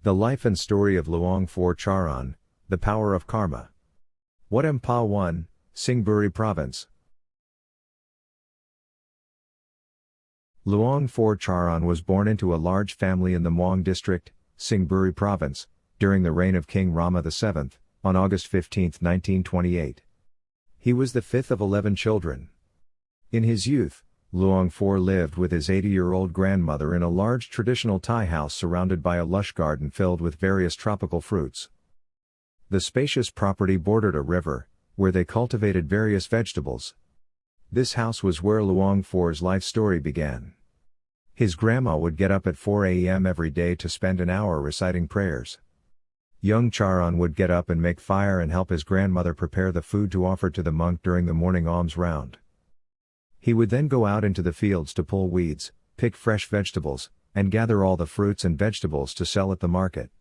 The life and story of Luang Phor Jaran, the power of karma. What Amphawan, Singburi province. Luang Phor Jaran was born into a large family in the Muang district, Singburi province, during the reign of King Rama VII, on August 15, 1928. He was the fifth of 11 children. In his youth, Luang Phor lived with his 80-year-old grandmother in a large traditional Thai house surrounded by a lush garden filled with various tropical fruits. The spacious property bordered a river, where they cultivated various vegetables. This house was where Luang Phor's life story began. His grandma would get up at 4 a.m. every day to spend an hour reciting prayers. Young Charan would get up and make fire and help his grandmother prepare the food to offer to the monk during the morning alms round. He would then go out into the fields to pull weeds, pick fresh vegetables, and gather all the fruits and vegetables to sell at the market.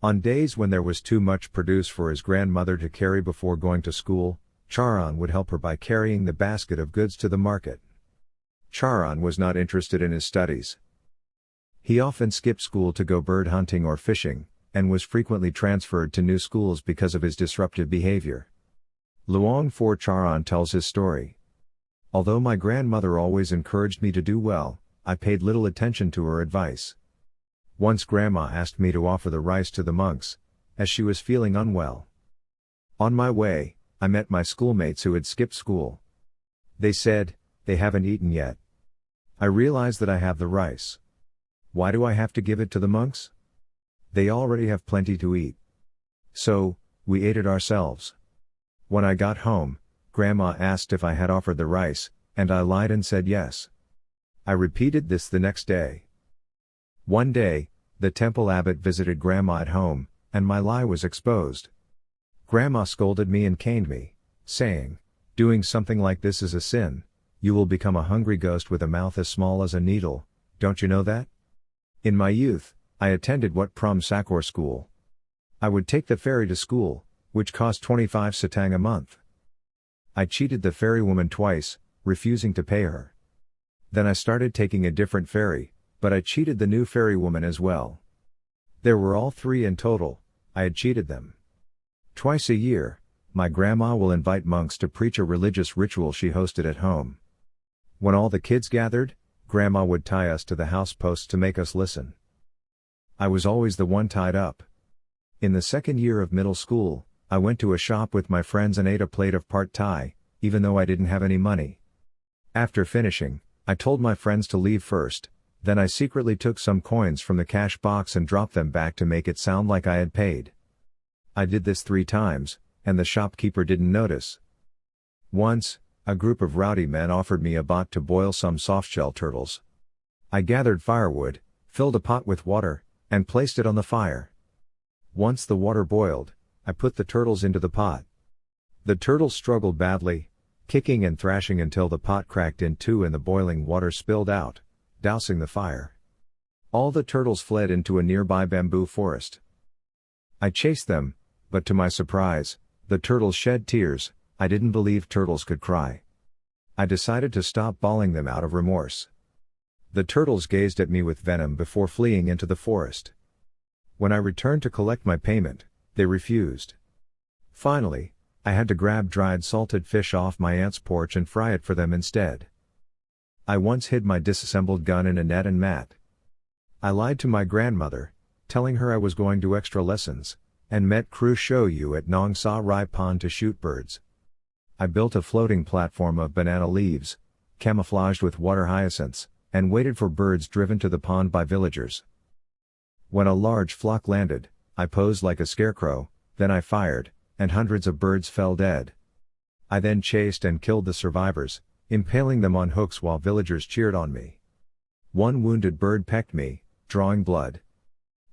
On days when there was too much produce for his grandmother to carry before going to school, Charan would help her by carrying the basket of goods to the market. Charan was not interested in his studies. He often skipped school to go bird hunting or fishing, and was frequently transferred to new schools because of his disruptive behavior. Luang Phor Jaran tells his story. Although my grandmother always encouraged me to do well, I paid little attention to her advice. Once Grandma asked me to offer the rice to the monks, as she was feeling unwell. On my way, I met my schoolmates who had skipped school. They said, "They haven't eaten yet." I realized that I have the rice. Why do I have to give it to the monks? They already have plenty to eat. So, we ate it ourselves. When I got home, Grandma asked if I had offered the rice, and I lied and said yes. I repeated this the next day. One day, the temple abbot visited Grandma at home, and my lie was exposed. Grandma scolded me and caned me, saying, "Doing something like this is a sin. You will become a hungry ghost with a mouth as small as a needle, don't you know that?" In my youth, I attended what Pram Sakor school. I would take the ferry to school, which cost 25 satang a month. I cheated the ferrywoman twice, refusing to pay her. Then I started taking a different ferry, but I cheated the new ferrywoman as well. There were all three in total. I had cheated them. Twice a year, my grandma will invite monks to preach a religious ritual she hosted at home. When all the kids gathered, Grandma would tie us to the house posts to make us listen. I was always the one tied up. In the second year of middle school, I went to a shop with my friends and ate a plate of pad thai, even though I didn't have any money. After finishing, I told my friends to leave first, then I secretly took some coins from the cash box and dropped them back to make it sound like I had paid. I did this 3 times, and the shopkeeper didn't notice. Once, a group of rowdy men offered me a baht to boil some softshell turtles. I gathered firewood, filled a pot with water, and placed it on the fire. Once the water boiled, I put the turtles into the pot. The turtles struggled badly, kicking and thrashing until the pot cracked in two and the boiling water spilled out, dousing the fire. All the turtles fled into a nearby bamboo forest. I chased them, but to my surprise, the turtles shed tears. I didn't believe turtles could cry. I decided to stop bawling them out of remorse. The turtles gazed at me with venom before fleeing into the forest. When I returned to collect my payment, they refused. Finally, I had to grab dried salted fish off my aunt's porch and fry it for them instead. I once hid my disassembled gun in a net and mat. I lied to my grandmother, telling her I was going to extra lessons, and met Kru Shoyu at Nong Sa Rai Pond to shoot birds. I built a floating platform of banana leaves, camouflaged with water hyacinths, and waited for birds driven to the pond by villagers. When a large flock landed, I posed like a scarecrow, then I fired, and hundreds of birds fell dead. I then chased and killed the survivors, impaling them on hooks while villagers cheered on me. One wounded bird pecked me, drawing blood.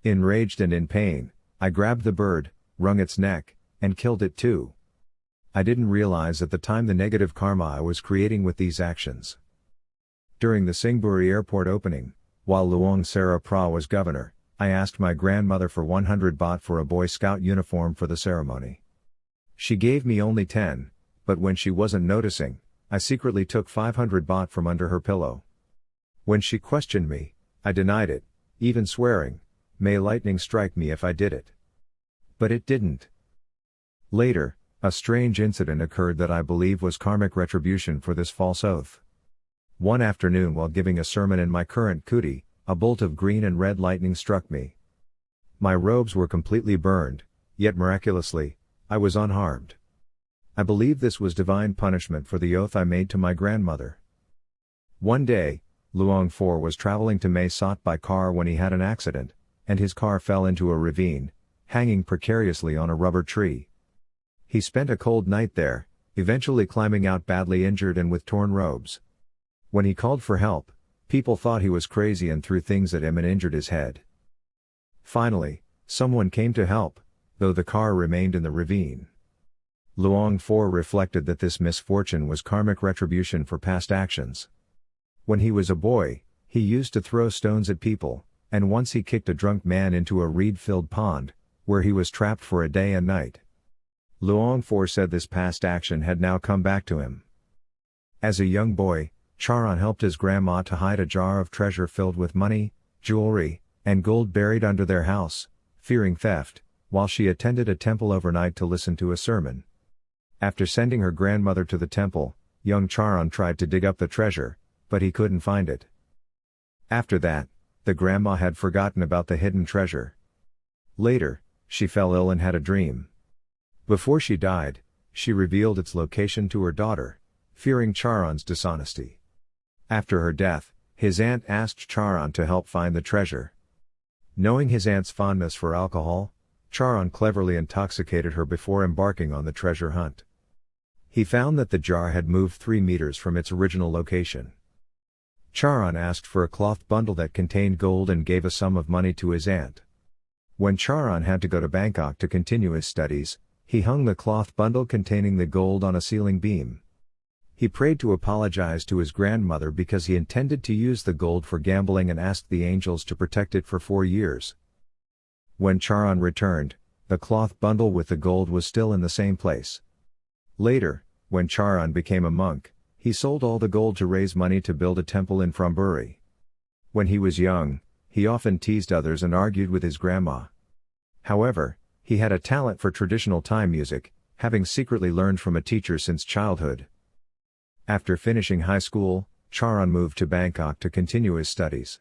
Enraged and in pain, I grabbed the bird, wrung its neck, and killed it too. I didn't realize at the time the negative karma I was creating with these actions. During the Singburi airport opening, while Luang Sera Pra was governor, I asked my grandmother for 100 baht for a Boy Scout uniform for the ceremony. She gave me only 10, but when she wasn't noticing, I secretly took 500 baht from under her pillow. When she questioned me, I denied it, even swearing, "May lightning strike me if I did it." But it didn't. Later, a strange incident occurred that I believe was karmic retribution for this false oath. One afternoon while giving a sermon in my current kuti, a bolt of green and red lightning struck me. My robes were completely burned, yet miraculously, I was unharmed. I believe this was divine punishment for the oath I made to my grandmother. One day, Luang Phor was traveling to Mae Sot by car when he had an accident, and his car fell into a ravine, hanging precariously on a rubber tree. He spent a cold night there, eventually climbing out badly injured and with torn robes. When he called for help, people thought he was crazy and threw things at him and injured his head. Finally, someone came to help, though the car remained in the ravine. Luang Phor reflected that this misfortune was karmic retribution for past actions. When he was a boy, he used to throw stones at people, and once he kicked a drunk man into a reed-filled pond, where he was trapped for a day and night. Luang Phor said this past action had now come back to him. As a young boy, Charan helped his grandma to hide a jar of treasure filled with money, jewelry, and gold buried under their house, fearing theft, while she attended a temple overnight to listen to a sermon. After sending her grandmother to the temple, young Charan tried to dig up the treasure, but he couldn't find it. After that, the grandma had forgotten about the hidden treasure. Later, she fell ill and had a dream. Before she died, she revealed its location to her daughter, fearing Charan's dishonesty. After her death, his aunt asked Charan to help find the treasure. Knowing his aunt's fondness for alcohol, Charan cleverly intoxicated her before embarking on the treasure hunt. He found that the jar had moved 3 meters from its original location. Charan asked for a cloth bundle that contained gold and gave a sum of money to his aunt. When Charan had to go to Bangkok to continue his studies, he hung the cloth bundle containing the gold on a ceiling beam. He prayed to apologize to his grandmother because he intended to use the gold for gambling and asked the angels to protect it for 4 years. When Charan returned, the cloth bundle with the gold was still in the same place. Later, when Charan became a monk, he sold all the gold to raise money to build a temple in Singburi. When he was young, he often teased others and argued with his grandma. However, he had a talent for traditional Thai music, having secretly learned from a teacher since childhood. After finishing high school, Charan moved to Bangkok to continue his studies.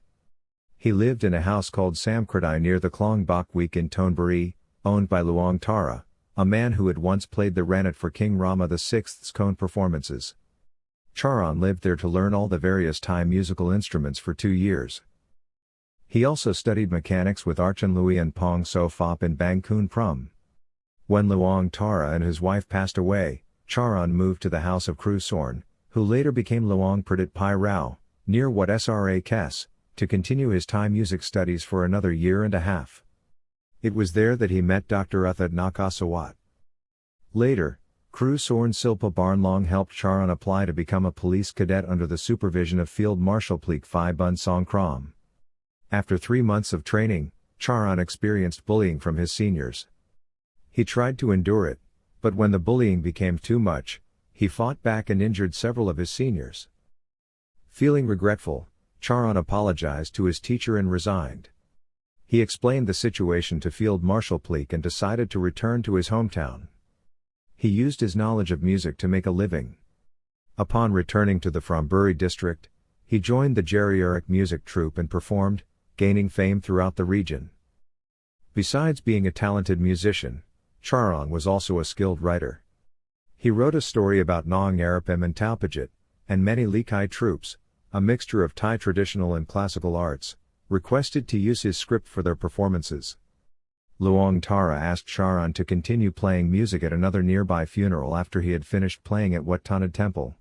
He lived in a house called Samkradai near the Klong Bok Week in Thonburi, owned by Luang Tara, a man who had once played the Ranat for King Rama VI's Kone performances. Charan lived there to learn all the various Thai musical instruments for 2 years. He also studied mechanics with Archan Lui and Pong So Phop in Bang Khun Prum. When Luang Tara and his wife passed away, Charan moved to the house of Kru Sorn, who later became Luang Pradit Pai Rao, near Wat Sra Kes, to continue his Thai music studies for another 1.5 years. It was there that he met Dr. Uthad Nakasawat. Later, Kru Sorn Silpa Barnlong helped Charan apply to become a police cadet under the supervision of Field Marshal Pleek Phai Bun Song Krom. After 3 months of training, Charan experienced bullying from his seniors. He tried to endure it, but when the bullying became too much, he fought back and injured several of his seniors. Feeling regretful, Charan apologized to his teacher and resigned. He explained the situation to Field Marshal Pleek and decided to return to his hometown. He used his knowledge of music to make a living. Upon returning to the Singburi district, he joined the geriatric music troupe and performed, gaining fame throughout the region. Besides being a talented musician, Charan was also a skilled writer. He wrote a story about Nong Arapim and Taupajit, and many Likai troops, a mixture of Thai traditional and classical arts, requested to use his script for their performances. Luang Tara asked Charan to continue playing music at another nearby funeral after he had finished playing at Wat Tanad Temple.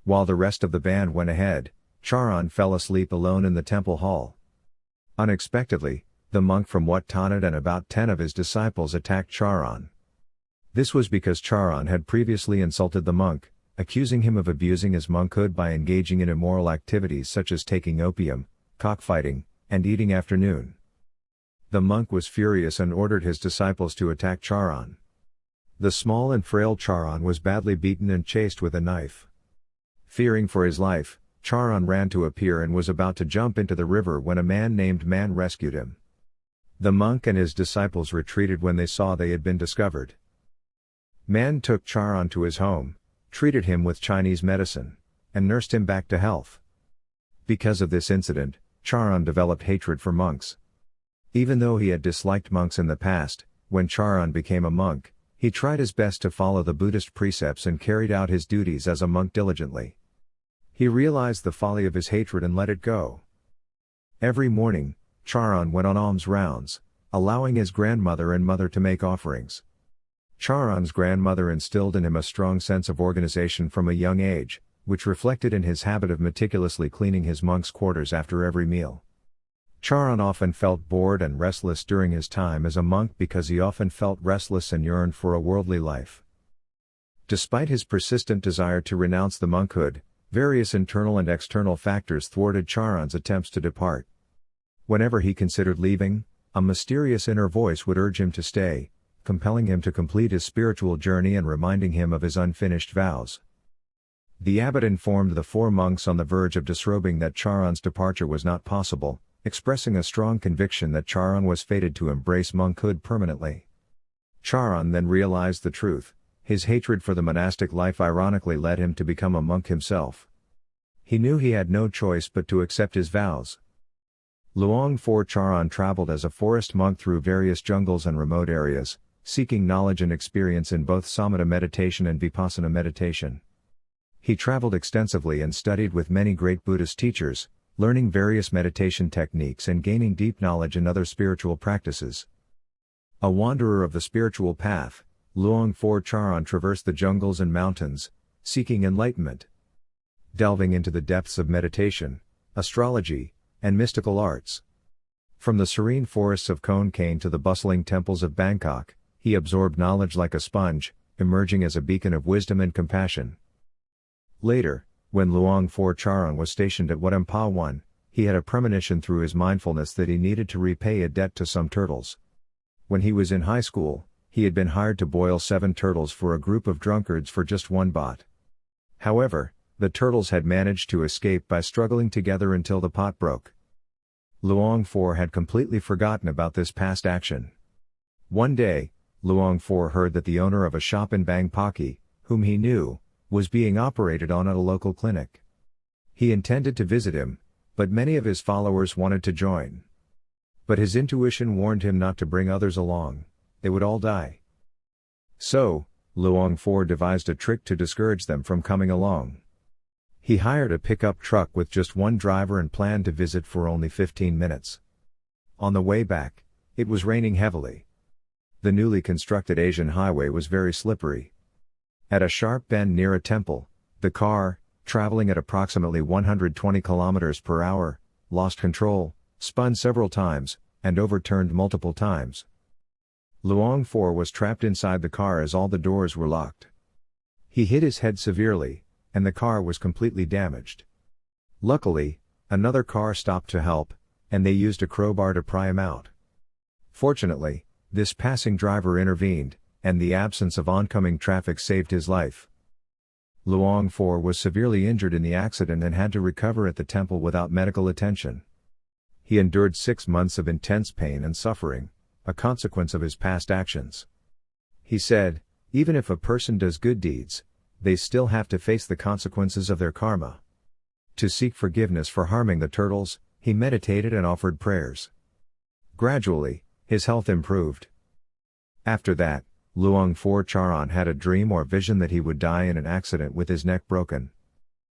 While the rest of the band went ahead, Charan fell asleep alone in the temple hall. Unexpectedly, the monk from Wat Tanad and about 10 of his disciples attacked Charan. This was because Charan had previously insulted the monk, accusing him of abusing his monkhood by engaging in immoral activities such as taking opium, cockfighting, and eating afternoon. The monk was furious and ordered his disciples to attack Charan. The small and frail Charan was badly beaten and chased with a knife. Fearing for his life, Charan ran to a pier and was about to jump into the river when a man named Man rescued him. The monk and his disciples retreated when they saw they had been discovered. Man took Charan to his home, treated him with Chinese medicine, and nursed him back to health. Because of this incident, Charan developed hatred for monks. Even though he had disliked monks in the past, when Charan became a monk, he tried his best to follow the Buddhist precepts and carried out his duties as a monk diligently. He realized the folly of his hatred and let it go. Every morning, Charan went on alms rounds, allowing his grandmother and mother to make offerings. Charan's grandmother instilled in him a strong sense of organization from a young age, which reflected in his habit of meticulously cleaning his monk's quarters after every meal. Charan often felt bored and restless during his time as a monk because he often felt restless and yearned for a worldly life. Despite his persistent desire to renounce the monkhood, various internal and external factors thwarted Charan's attempts to depart. Whenever he considered leaving, a mysterious inner voice would urge him to stay, compelling him to complete his spiritual journey and reminding him of his unfinished vows. The abbot informed the 4 monks on the verge of disrobing that Charan's departure was not possible, expressing a strong conviction that Charan was fated to embrace monkhood permanently. Charan then realized the truth. His hatred for the monastic life ironically led him to become a monk himself. He knew he had no choice but to accept his vows. Luang Phor Jaran traveled as a forest monk through various jungles and remote areas, seeking knowledge and experience in both samatha meditation and vipassana meditation. He traveled extensively and studied with many great Buddhist teachers, learning various meditation techniques and gaining deep knowledge in other spiritual practices. A wanderer of the spiritual path, Luang Phor Jaran traversed the jungles and mountains, seeking enlightenment. Delving into the depths of meditation, astrology, and mystical arts. From the serene forests of Khon Kaen to the bustling temples of Bangkok, he absorbed knowledge like a sponge, emerging as a beacon of wisdom and compassion. Later, when Luang Phor Jaran was stationed at Wat Amphawan, he had a premonition through his mindfulness that he needed to repay a debt to some turtles. When he was in high school, he had been hired to boil 7 turtles for a group of drunkards for just 1 baht. However, the turtles had managed to escape by struggling together until the pot broke. Luang Phor had completely forgotten about this past action. One day, Luang Phor heard that the owner of a shop in Bang Paki, whom he knew, was being operated on at a local clinic. He intended to visit him, but many of his followers wanted to join. But his intuition warned him not to bring others along. They would all die. So, Luang Phor devised a trick to discourage them from coming along. He hired a pickup truck with just 1 driver and planned to visit for only 15 minutes. On the way back, it was raining heavily. The newly constructed Asian highway was very slippery. At a sharp bend near a temple, the car, traveling at approximately 120 km per hour, lost control, spun several times, and overturned multiple times. Luang Phor was trapped inside the car as all the doors were locked. He hit his head severely, and the car was completely damaged. Luckily, another car stopped to help, and they used a crowbar to pry him out. Fortunately, this passing driver intervened, and the absence of oncoming traffic saved his life. Luang Phor was severely injured in the accident and had to recover at the temple without medical attention. He endured 6 months of intense pain and suffering, a consequence of his past actions. He said, even if a person does good deeds, they still have to face the consequences of their karma. To seek forgiveness for harming the turtles, he meditated and offered prayers. Gradually, his health improved. After that, Luang Phor Jaran had a dream or vision that he would die in an accident with his neck broken.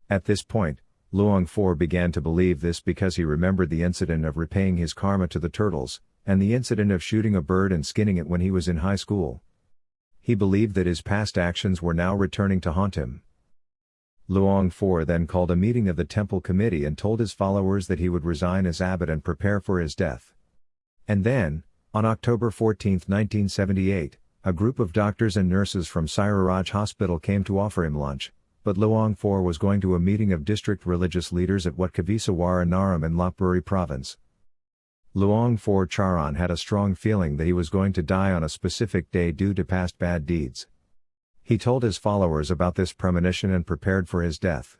At this point, Luang Phor began to believe this because he remembered the incident of repaying his karma to the turtles, and the incident of shooting a bird and skinning it when he was in high school. He believed that his past actions were now returning to haunt him. Luang Phor then called a meeting of the temple committee and told his followers that he would resign as abbot and prepare for his death. And then, on October 14, 1978, a group of doctors and nurses from Sairaraj Hospital came to offer him lunch, but Luang Phor was going to a meeting of district religious leaders at Wat Kavisawara Naram in Lopburi province. Luang Phor Jaran had a strong feeling that he was going to die on a specific day due to past bad deeds. He told his followers about this premonition and prepared for his death.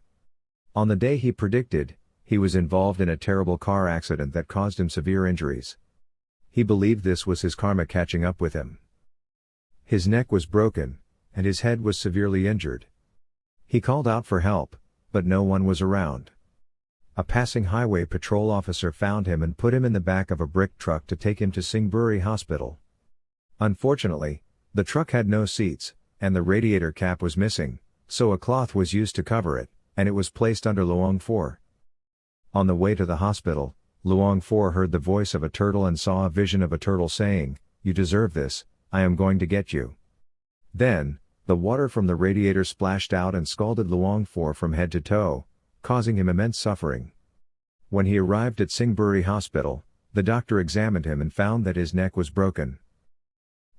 On the day he predicted, he was involved in a terrible car accident that caused him severe injuries. He believed this was his karma catching up with him. His neck was broken, and his head was severely injured. He called out for help, but no one was around. A passing highway patrol officer found him and put him in the back of a brick truck to take him to Singburi hospital. Unfortunately, the truck had no seats, and the radiator cap was missing, so a cloth was used to cover it, and it was placed under Luang Phor. On the way to the hospital, Luang Phor heard the voice of a turtle and saw a vision of a turtle saying, "You deserve this, I am going to get you." Then, the water from the radiator splashed out and scalded Luang Phor from head to toe, causing him immense suffering. When he arrived at Singburi hospital, the doctor examined him and found that his neck was broken.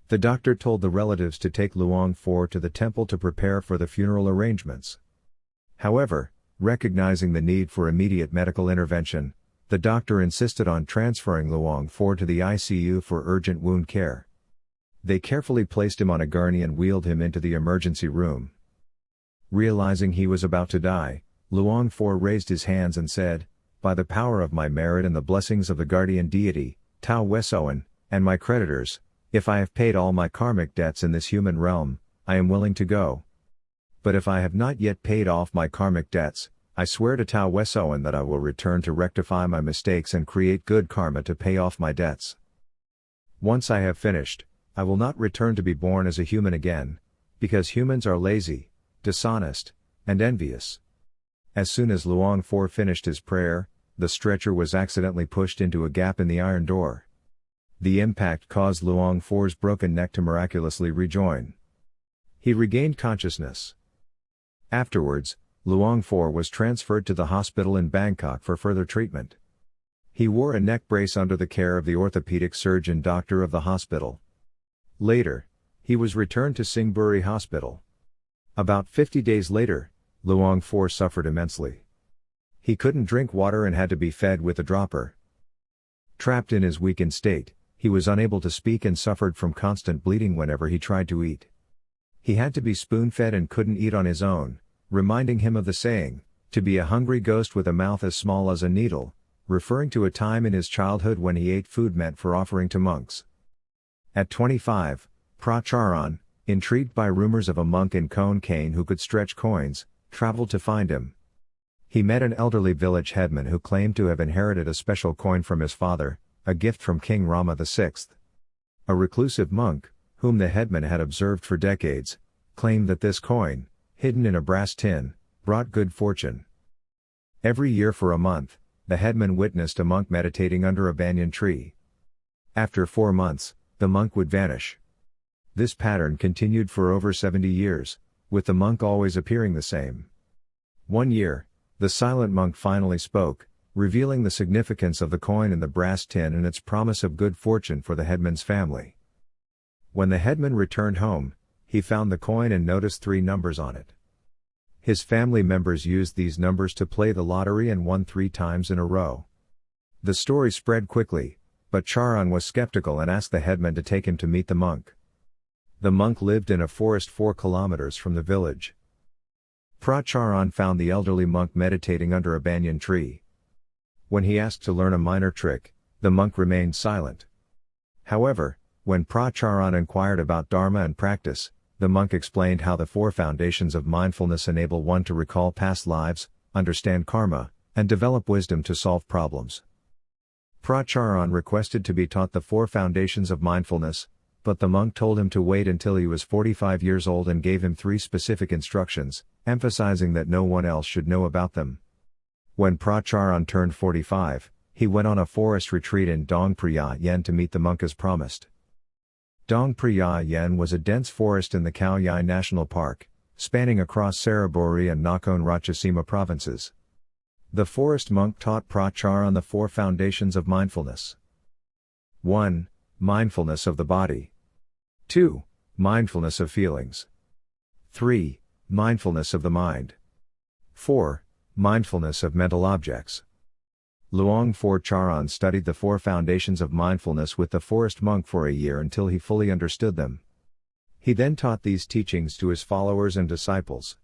The doctor told the relatives to take Luang Phor to the temple to prepare for the funeral arrangements. However, recognizing the need for immediate medical intervention, the doctor insisted on transferring Luang Phor to the ICU for urgent wound care. They carefully placed him on a gurney and wheeled him into the emergency room. Realizing he was about to die, Luang Phor raised his hands and said, "By the power of my merit and the blessings of the guardian deity, Tao Wesoan, and my creditors, if I have paid all my karmic debts in this human realm, I am willing to go. But if I have not yet paid off my karmic debts, I swear to Tao Wesoan that I will return to rectify my mistakes and create good karma to pay off my debts. Once I have finished, I will not return to be born as a human again, because humans are lazy, dishonest, and envious." As soon as Luang Phor finished his prayer, the stretcher was accidentally pushed into a gap in the iron door. The impact caused Luang Phor's broken neck to miraculously rejoin. He regained consciousness. Afterwards, Luang Phor was transferred to the hospital in Bangkok for further treatment. He wore a neck brace under the care of the orthopedic surgeon doctor of the hospital. Later, he was returned to Singburi hospital. About 50 days later, Luang Phor suffered immensely. He couldn't drink water and had to be fed with a dropper. Trapped in his weakened state, he was unable to speak and suffered from constant bleeding whenever he tried to eat. He had to be spoon-fed and couldn't eat on his own, reminding him of the saying, "To be a hungry ghost with a mouth as small as a needle," referring to a time in his childhood when he ate food meant for offering to monks. At 25, Phra Charan, intrigued by rumors of a monk in Khon Kaen who could stretch coins, traveled to find him. He met an elderly village headman who claimed to have inherited a special coin from his father, a gift from King Rama VI. A reclusive monk, whom the headman had observed for decades, claimed that this coin, hidden in a brass tin, brought good fortune. Every year for a month, the headman witnessed a monk meditating under a banyan tree. After 4 months, the monk would vanish. This pattern continued for over 70 years, with the monk always appearing the same. One year, the silent monk finally spoke, revealing the significance of the coin in the brass tin and its promise of good fortune for the headman's family. When the headman returned home, he found the coin and noticed 3 numbers on it. His family members used these numbers to play the lottery and won 3 times in a row. The story spread quickly, but Charan was skeptical and asked the headman to take him to meet the monk. The monk lived in a forest 4 kilometers from the village. Phra Charan found the elderly monk meditating under a banyan tree. When he asked to learn a minor trick, the monk remained silent. However, when Phra Charan inquired about Dharma and practice, the monk explained how the 4 foundations of mindfulness enable one to recall past lives, understand karma, and develop wisdom to solve problems. Phra Charan requested to be taught the 4 foundations of mindfulness, but the monk told him to wait until he was 45 years old and gave him 3 specific instructions, emphasizing that no one else should know about them. When Phra Charan turned 45, he went on a forest retreat in Dong Phra Yen to meet the monk as promised. Dong Phra Yen was a dense forest in the Khao Yai National Park, spanning across Saraburi and Nakhon Ratchasima provinces. The forest monk taught Phra Charan the 4 foundations of mindfulness. 1. Mindfulness of the body. 2. Mindfulness of feelings. 3. Mindfulness of the mind. 4. Mindfulness of mental objects. Luang Phor Jaran studied the 4 foundations of mindfulness with the forest monk for a year until he fully understood them. He then taught these teachings to his followers and disciples.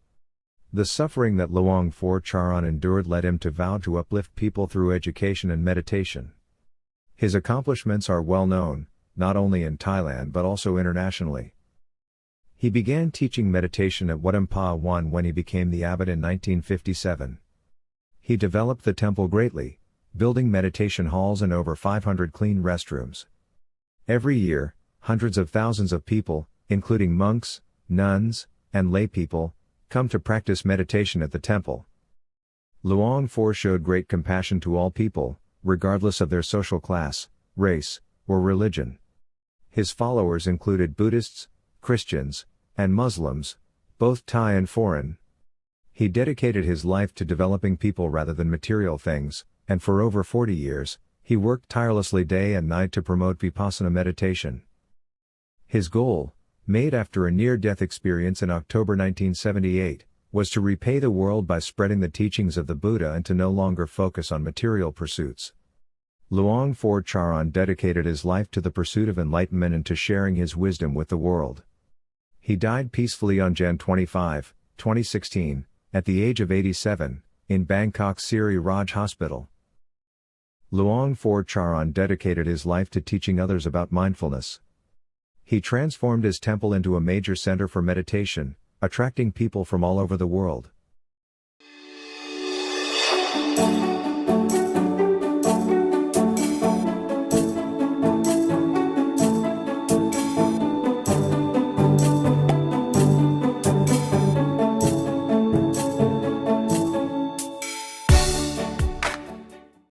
The suffering that Luang Phor Jaran endured led him to vow to uplift people through education and meditation. His accomplishments are well known, not only in Thailand but also internationally. He began teaching meditation at Wat Amphawan when he became the abbot in 1957. He developed the temple greatly, building meditation halls and over 500 clean restrooms. Every year, hundreds of thousands of people, including monks, nuns, and lay people, come to practice meditation at the temple. Luang Phor showed great compassion to all people, regardless of their social class, race, or religion. His followers included Buddhists, Christians, and Muslims, both Thai and foreign. He dedicated his life to developing people rather than material things, and for over 40 years, he worked tirelessly day and night to promote Vipassana meditation. His goal, made after a near-death experience in October 1978, was to repay the world by spreading the teachings of the Buddha and to no longer focus on material pursuits. Luang Phor Jaran dedicated his life to the pursuit of enlightenment and to sharing his wisdom with the world. He died peacefully on Jan 25, 2016, at the age of 87, in Bangkok's Siri Raj Hospital. Luang Phor Jaran dedicated his life to teaching others about mindfulness. He transformed his temple into a major center for meditation, attracting people from all over the world.